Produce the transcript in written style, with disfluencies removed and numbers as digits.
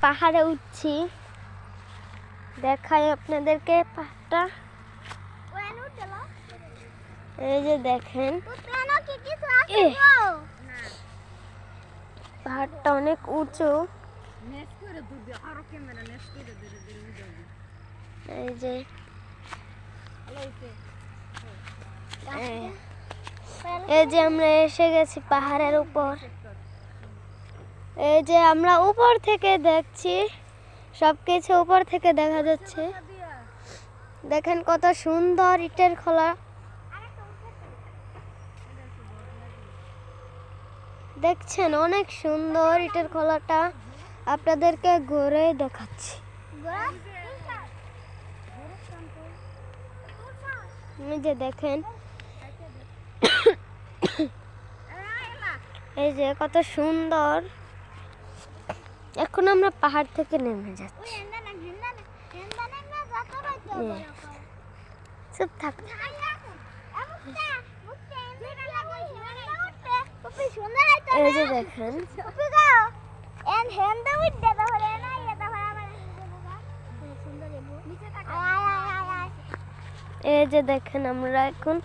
পাহাড়ে উঠছি, দেখাই আপনাদেরকে পাহাড়টা। এই যে দেখেন পাহাড়টা অনেক উঁচু। এই যে এই যে আমরা এসে গেছি পাহাড়ের উপর। এই যে আমরা উপর থেকে দেখছি, সবকিছু উপর থেকে দেখা যাচ্ছে। দেখেন কত সুন্দর ইটের খোলা, দেখছেন অনেক সুন্দর ইটের খোলাটা। আপনাদেরকে ঘুরে দেখাচ্ছি। এই যে দেখেন, এই যে কত সুন্দর। এখন আমরা পাহাড় থেকে নেমে যাচ্ছি। চুপ থাক। এই যে দেখেন, এই যে দেখেন আমরা এখন